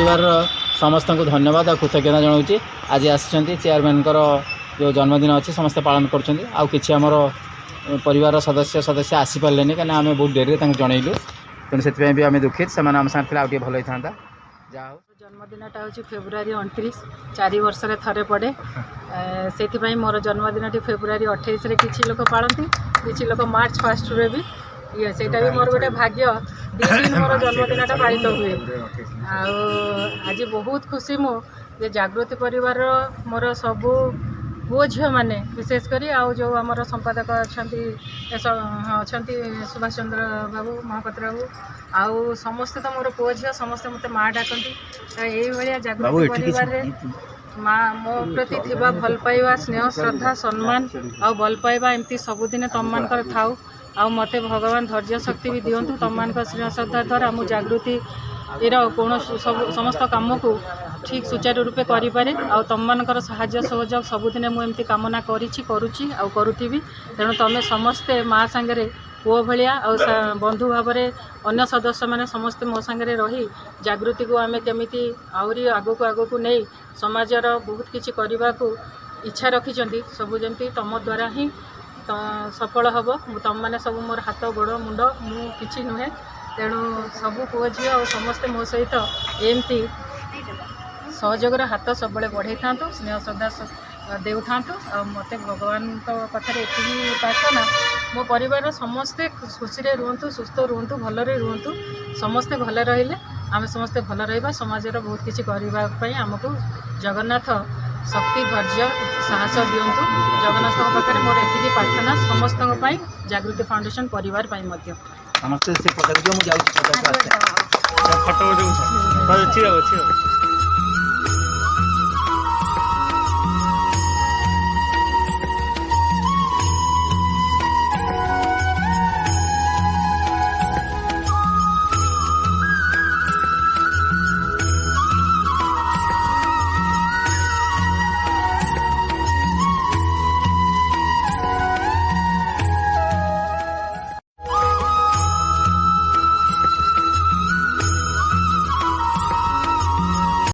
परिवार समस्त को धन्यवाद और कृतज्ञता जनाऊँगी। आज आसी चेयरमैन जो जन्मदिन अच्छे समस्त पालन करमर परिवार सदस्य सदस्य आसीपारे कहीं आम बहुत डेरी जनइलु तेणु से भी आम दुखित से आम साथ आगे भल होता जहाँ जन्मदिनटा हूँ फेब्रुआरी 29 4 वर्ष थे पड़े से मोर जन्मदिन फेब्रुआरी 28 किसी लोग पालती किसी लोग मार्च 1 रे भी ये सेटा भी मोर गोटे भाग्य 2 दिन मोर जन्मदिनटा पालित हुए। आज बहुत खुशी मुझे जागृति परिवार मोर सबू पुओ झील मैंने विशेषकर जो आमर संपादक अच्छा सुभाष चंद्र बाबू महापात्र बाबू आउ समस्ते तो मोर पुओ झील समस्ते मत माँ डाकती ये जागृति परिवार माँ मो प्रति थिबा भल पाइबा स्नेह श्रद्धा सम्मान आ भल पाइबा एमती सबुदिन तुम मान थाउ आ मते भगवान धैर्य शक्ति भी दिंतु तुम मान स्नेह श्रद्धा द्वारा मु जागृति कौन समस्त कम को ठीक सुचारू रूपे करें आ तुम मानकर साहाय्य सहयोग सबुदिन मुझे कामना करुँची तेणु तुम समस्ते माँ सांगे पुओ भाया बंधु भाव अन्य सदस्य मैंने समस्ते मो सांगे रही जागृति को आम केमी आहरी आगक आगक नहीं समाजर बहुत किसी करने को इच्छा रखिंट सबू जमी तुम द्वारा ही सफल हम तुम मैंने सब मोर हाथ गोड़ मुंड मुझे नुहे तेणु सबू पुओ झी और समस्ते मो सहित एमती सहयोगर हाथ सब बढ़े था स्नेह श्रद्धा देउ था मत भगवान कथार ये प्रार्थना मो परिवार समस्ते खुशी रुहतु सुस्थ रुहतु भलरे रुहतु समस्ते भले रहिले आम समस्ते भल रहा समाजर बहुत किसी करने आमको जगन्नाथ शक्ति धैर्य साहस दिंतु जगन्नाथ पाखे मोर एति प्रार्थना समस्त जागृति फाउंडेशन परिवार समस्त से पचार फोटो